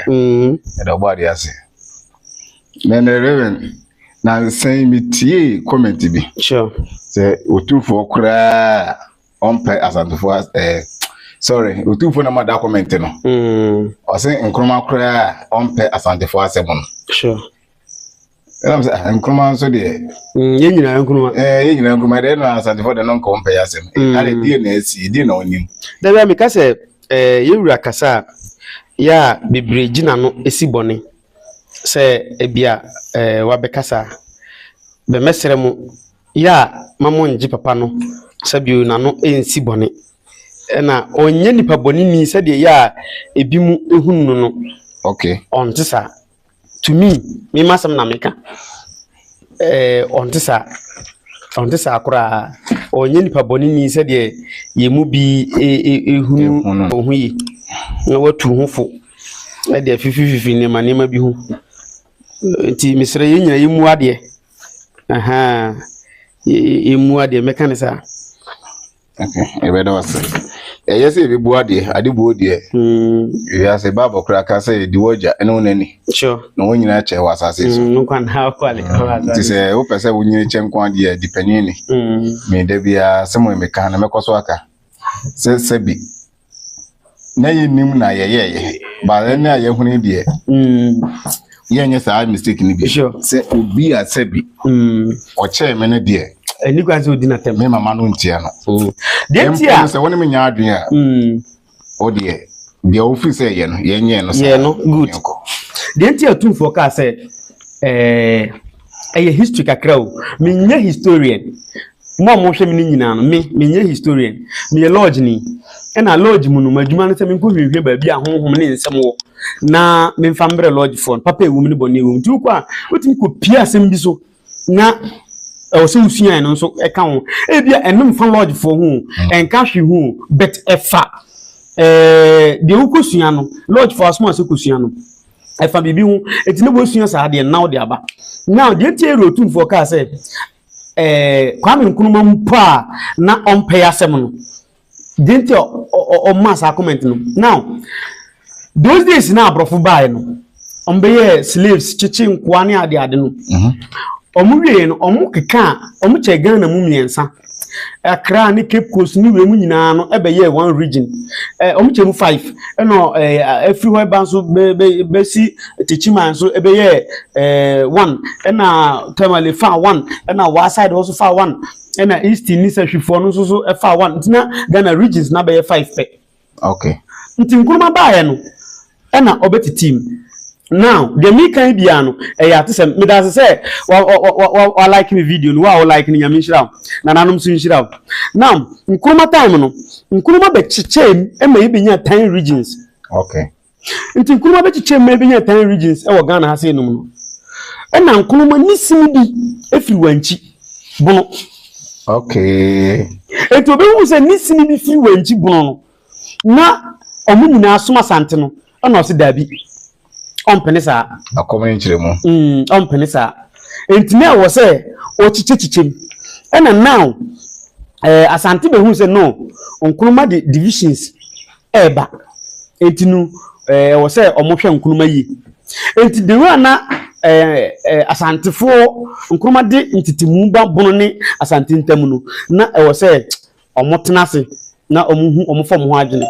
The body as then the Reverend now saying me tea comment to be sure say otu for kra on pay as and for sorry otu for na ma document no o say nkroma kra on pay as and for 7 sure I'm saying nkroma so de ye nyina nkroma ye nyina nkroma de no as and for the non compare asem ale die na esi die na onim da be me ka say yewura kasa ya bebre gina no esi bone se ebia wabekasa be mesere mu ya mamo nji papa no sabiu na no ensi bone na onye nipa bone ni se de ya ebi mu ehunu no okay on tisa to me masam na meka on tisa akura onye nipa bone ni se de yemu bi ehunu ohuyi na watu hufo na de fifi ne manema bi hu ti misre yenya yemu ade aha yemu ade mekanisa okay ebe do wase yes e bi bu ade bu ode ya se baba kura ka say di woja ene onani sure no wonyina che wasase so no kan ha kwale ti se o pese wonyina che nkwa ade di panini me da bia se mo me kan na mekoso aka se bi na yenim na ye ba na ye hunu de yenye sa mistake ni bi se obi a se bi o che me ne de ani kwanse odi na tem me mama no ntia no de ntia se woni me nya adwen a o de office ye no yenye no sa ye no good de ntia tumfo ka se eye history kakra o me nya historian mo hwe me nyina no me nya historian me ye lodge ni ena lodge mu no madwuma no se me nkohwehwe ba bi ahonhom ne nsem wo na me mfambre lodge phone papa ewu ne bone ewu nti kwa otimi ko pia asem bi so na o se usua no so e ka ho e bia enum fa lodge for hu enka hwe hu bet efa de ukosua no lodge for asmo se kosua no efa bibi hu etine bo sua sa de now de aba now de tie rotum for ka se kwame nkunuma mpa na onpe asem no didn't o mass comment no now those days na abrofo buy no ombeye slaves chichi nkwa ne ade no omuwie no omukeka omuche Ghana mu miensa Accra ni Cape Coast ni we mu nyina no ebeye one region omuche mu 5 no everywhere banso be si tichima so ebeye 1 na Tamale fa 1 na wa side also fa 1 na east ni sahwifo no so fa 1 ntina Ghana regions na be 5 pe okay nti nkuruma baaye no na obeti team now the me kan bia no ya tese me da say wa like me video no wa like ni nyame nhira na nanom so nhira now nkuruma time no nkuruma be chichem e ma ibenya 10 regions okay nti nkuruma be chichem ma ibenya 10 regions e wo Ghana ha say no no na nkuruma nisim bi efiri wanchi bono okay eto be hu say nisim bi firi wanchi bono na omu nyina asoma sante no na o se dabi on penisa akomani chiremo on penisa entine wo se o chichechichem ena now asante be hu se no onkuruma de divisions eba entinu wo se omohwe nkuruma yi enti de wa na asantefo nkuruma de ntitimu ba bono ne asante ntam no na wo se omotenase na omuhu omofo mo adwene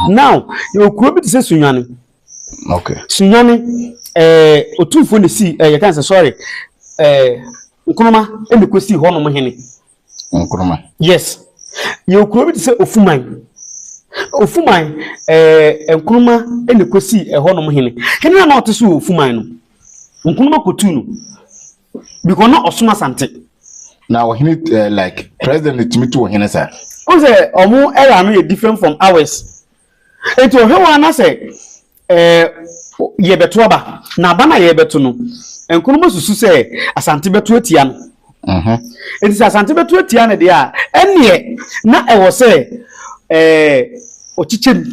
now yo kuro bi se sunwane okay sunwane otufo ne si you can say sorry nkuruma endekosi ho no mo hene nkuruma yes yo kuro bi se ofuman nkuruma endekosi ho no mo hene hene na oteso ofuman no nkuruma kotu no because no osuma sante now hene like president Timitu hene sir o say omo era no different from ours eto hewa na say yebeto aba na aba na yebeto no enkono susu se asante beto atia no enti asante beto atia na de a ene na ewo se ochichem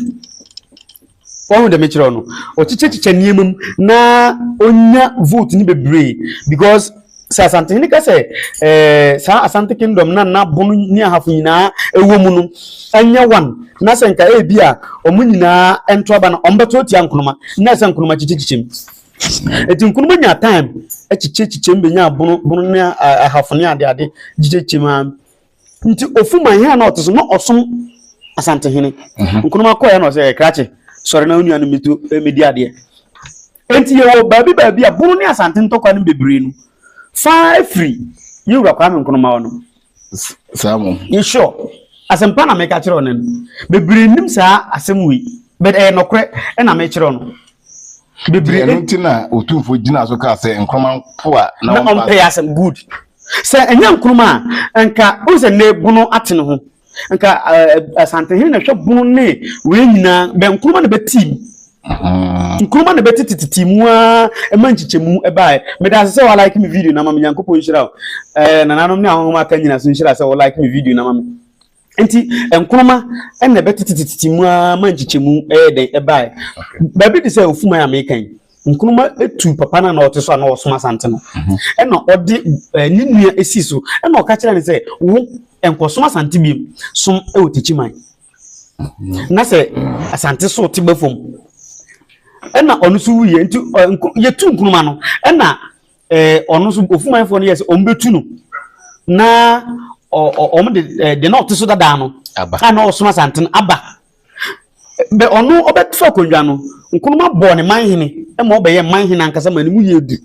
won de mechiro no ochichechiche niemum na onya vote ni bebre because sa asante ni ka se sa asante kingdom na bunu ni ahafo nyina ewo mu no anya one na se nka bia omu nyina ento aba na ombeto tia nkonoma na se nkonoma chichichim eti nkonoma nya time chichichim be nya bunu ni ahafo ni ade chichichim nti ofuma hia na otoso no osom asante hini nkonoma ko ya no se krache sori na onua no mitu medi ade enti yewo baabi a bunu ni asante ntokwa no bebre no fa free you ra kwa me nkonoma wono Samu you sure asempa na me ka kire onen bebre nim sa asemwi but nokre na me kire ono bebre enti na otumfo gina so ka se nkonoma po a na on pay asem good se enya nkonoma nka use ne bunu atene ho nka asante hin na hwe bunu ne we nyina be nkonoma na be team nkruma na betiti mu a emanchichemu ebae me da say wa like me video na mama nyankopon hira na nanom ne ahoma ka nyina so hira say wa like me video na mama enti nkruma na betiti mu a manchichemu den ebae ba bi de say ofuma ya mekan nkruma etu papa na oteso na osoma sante no na ode ni nua esi so na o ka kira ni say wo enkosoma sante bi som otichiman na say asante so tibafom ena onu su wuye nti yetu nkunuma no ena onu su ofumanfo no yes ombetu no na om de not so dada no ana osoma santen aba be onu obetu akondwa no nkunuma bo ne manhene ma obeye manhene ankasa mani mu yedu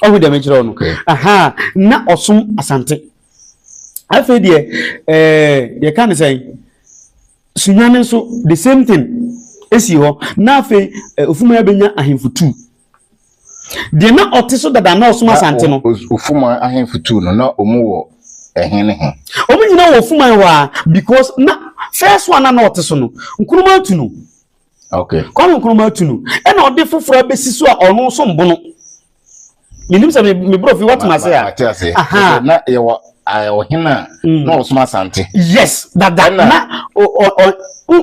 ohu de mechiro no aha na osom asante afi de ye kan say sunyane so the same thing esi ho na fe ofuma ya benya ahemfutu de na oteso dada na osuma sante no ofuma ahemfutu no na omu wo ehene he omu nyina wo ofuma wa because na first one na oteso no nkuruma atu no okay kwa nkuruma atu no e na ode foforo abesi so a ono so mbono minim se me bro fi what ma say aha na ye wo ohina na osuma sante yes dada na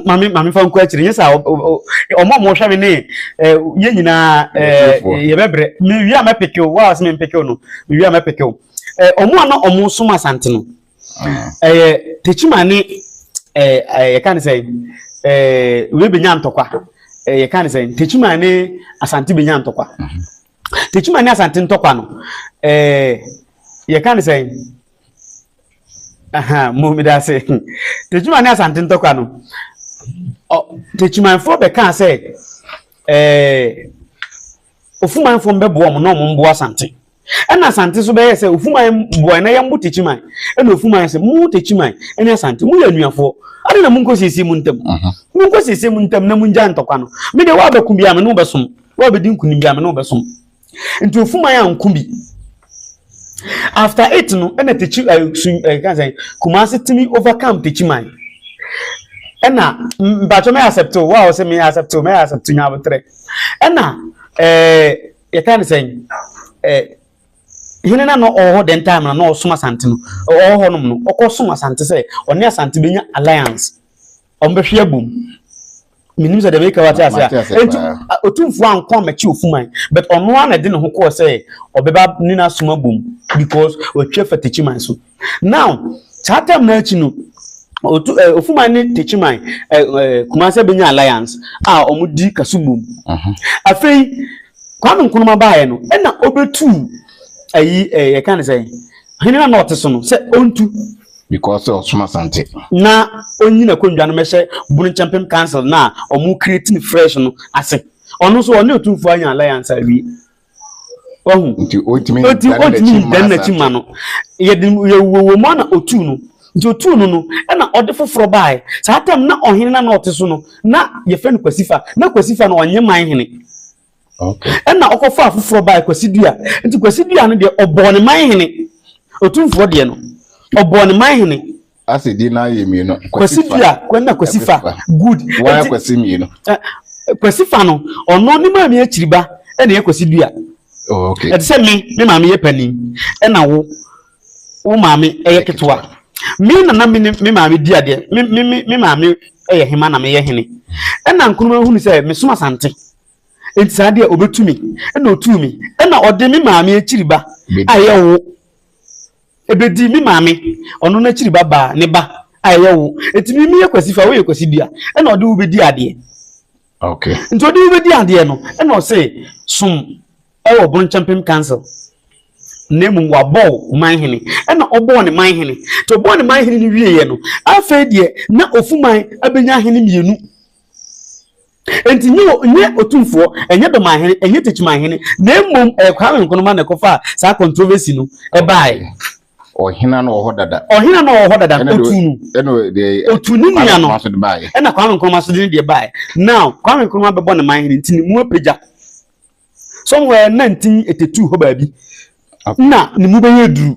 mami fa nko akire yesa omo hwa me ne ye nyina ye bebre me wi amapeke o wa asem mpeke no me wi amapeke o omo na omo suma sante no techima ne ye kan say we benya ntokwa ye kan say techima ne asante benya ntokwa techima ne asante ntokwa no ye kan say aha mumida say techima ne asante ntokwa no techimanfo be kan say ofumanfo mbebo mo na mo mbo asante ena asante so be ye say ofuman bo na yambo techiman ena ofuman say mu techiman ena asante mu ya nuafo ade na munko sisi mu ntam munko sisi mu ntam na munja ntokwa no me de wa bakum bia me no besom wa be din kunim bia me no besom nti ofuman ya nkumbi after it no ena techi kan say kumasi timi overcome techiman ena mbacho me accept wow say me accept nya botre ena ye kan say hinena no oho den time na no suma sante no oho no no okosuma sante say oni asante benya alliance ombehwe abum minim say de make what ase enti otumfu ankon machi ofuman but ono ana de ne ho ko say obeba nina suma bum because otwe fatichiman so now chatem na achi no ofuma ni techiman kumase benya alliance omudi kasubum afei kwanu nkunuma baaye no na obetu ayi ye kan say hinna not so no say ontu because of suma sante na onyina kondwa no mehye bunu champion council na omu creating fresh no ase ono so one otumfu anya alliance awi ohu nti otimi dan na chima no ye wo mo na otu no nti otu no na ode foforo bae sa atam na ohene na oteso no na ye fe no kwasifa na kwasifa no onye man hene okay na okofa foforo bae kwasidua nti kwasidua no de obone man hene otumfo de no obone man hene asedi na yemi no kwasidua kwanna kwasifa good why kwasimi no kwasifa no ono ni ma me akiriba na ye kwasidua okay et se me ma me ye pani na wo ma me ketwa mi na me ma me dia de me ma me hema na me ye hene na nkunuma hunu se me soma sante enti saa de obetumi na otumi na ode me maame akiriba ayewo ebedi me maame ono na akiriba ba ne ba ayewo enti mi yakwasifa we yakwasibia na ode wo bedi ade okay enti ode wo bedi ade no na o say som ewo Bon Champion Council nemu wabo manhene na obo ne manhene to obo ne manhene ni wieye no afa de na ofuman abenya hene mienu enti nye otumfo enye do manhene enye techimanhene na emom Kwame Nkrumah na kofa sa controversy no bae ohina no ho dada otunu otunu nya no na Kwame Nkrumah so de bae now Kwame Nkrumah bebo ne manhene enti ni mu apagya somewhere 1982 ho baabi na ni mu beye duru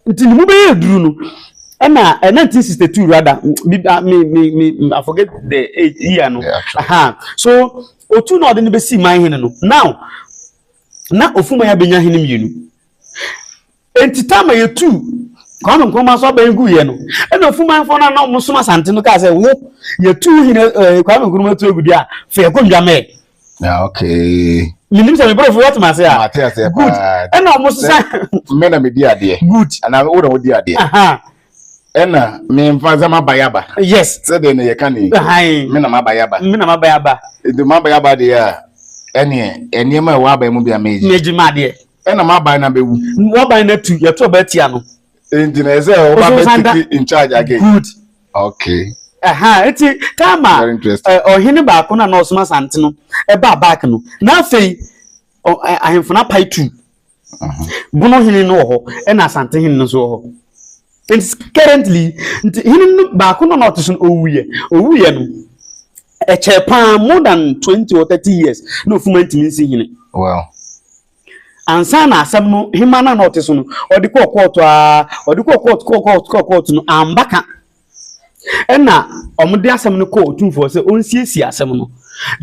nti ni mu beye duru no na 1962 rather I forget the year no so otu na odin be si man hene no now na ofuma ya benya hene mienu enti tama ye tu Kwame Nkrumah so ba egu ye no na ofuma fo na musuma sante no ka say wo ye tu hene Kwame Nkrumah tu egudi a fe ko ndwame okay minim se me bro what ma say good na musa me na me di ade good na wo na wo di ade ena me mfaza mabayaba yes said ne ye kan me na mabayaba the mabayaba de ya ene ma wa ba mu bia meji ma de ena mabay na bewu wo ba na tu ye to ba tia no engineer say o ba be in charge again good okay eti kama ohene ba ko na osuma sante no e ba back no na afei ahemfuna pai tu buno hene no ho e na sante hene no so ho and currently hene ba ko na otosun owuye no e chepa more than 20 or 30 years no fuma ntimi nsi hene wow ansa na asem no hima na otosun no odiko court no ambaka ena omde asem no ko otumfo se onsiesie asem no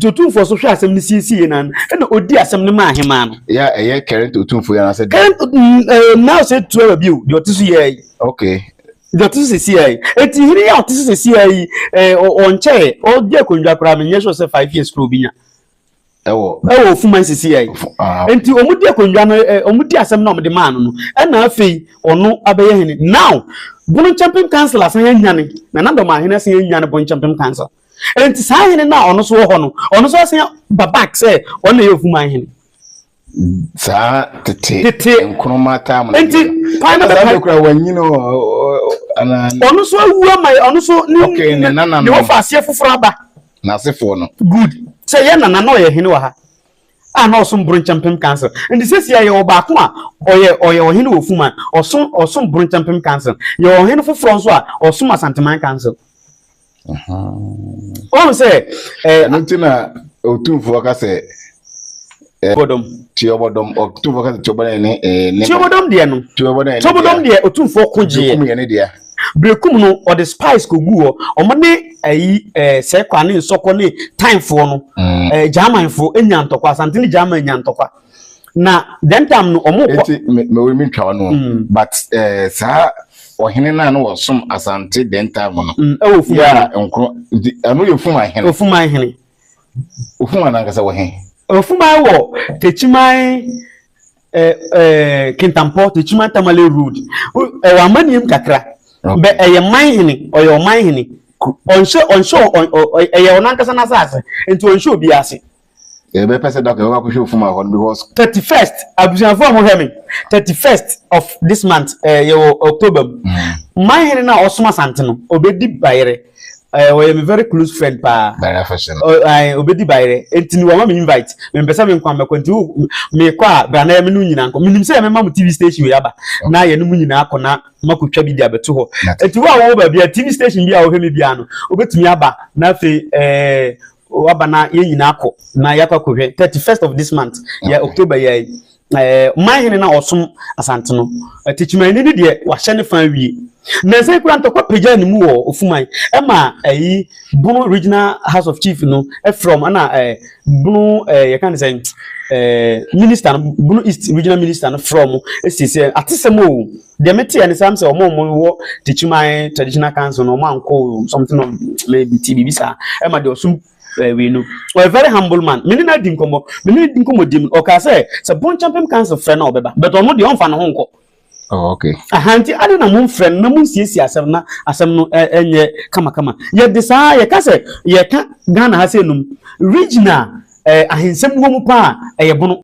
otumfo so hwe asem no siesie na ena odi asem no ma ahema no ya eye current otumfo ya na se now say 12 biu de otisu ye okay de otisu se ye eti hiri ya otisu se ye onche o de konjwa kra me nyeso se 5 years kro binya ewo fuman se ye enti omudi konjwa no omudi asem no omde ma no ena afei ono abeye hene now Bon Champion Council asan nyane na nando ma hene asan nyane Bon Champion Council enti sa hene na ono so ho no ono so asan babak say ono ye ofuma hene sa tete Nkrumah ta mo enti pana ba kura wanyino ana ono so awua mai ono so ni okay ni wo fa ase foforo aba na sefo no good say ye na no ye hene wa ha ana osun Bon Champion Council and this year ye oba ko a oye ohene ofuma osun Bon Champion Council ye ohene foforo nso a osun Asanteman Council o say ntina otumfo ka say bodom tiobodom otumfo ka tiobodom ne tiobodom de no tiobodom de otumfo koje kum ye ne de brekum no or the spice ko gu o omane ayi se kwa ne nsoko ne time for no German fo enya ntokwa Asantini German enya ntokwa na then time no omoko me we mi twa no but sa ohene na no wosom Asante then time no ofuma ya nkro anu ye ofuma hene ofuma na nkasa wo he ofuma wo techiman Kintampo techiman Tamale road wa manim kakra be eye manhene oyo manhene onsho eye onankasa na sase enti onsho bi ase be pese doc we ko fuma ho because 31st abusanfo ho hemi 31st of this month October manhene na osuma sante no obedi bayere we am a very close friend pa very fashion obedi bayere enti ni wa me invite me pesa me nkwa me kwanti me kwa bra na me nu nyina nko minim se me ma TV station we aba na ye no mu nyina akona makotwa bi dia beto ho enti wo ba bia TV station bia wo hemi bia no obetumi aba na fe waba na ye nyina akọ na yakwa kohwe 31st of this month ya October ya manhene na osum Asante no tichimani ni de wa hye ne fan wie na se kura ntokwa peja ni mu wo ofuman ma ayi Bunu Regional House of Chief no from ana Bunu you can say minister Bunu East Regional Minister no from esise atesemo de meti ani sam se omo wo tichimani traditional council no manko something of maybe TBB sa ma de osum we know a very humble man me na din komo dim o ka say bon champion cancer friend na obeba but ono de on fa no honko oh okay ahanti ade na mon friend na mon siesie asem no enye kama ye de sa ye ka say ye ka Ghana ha say num regional ahensem wo mu pa ye bono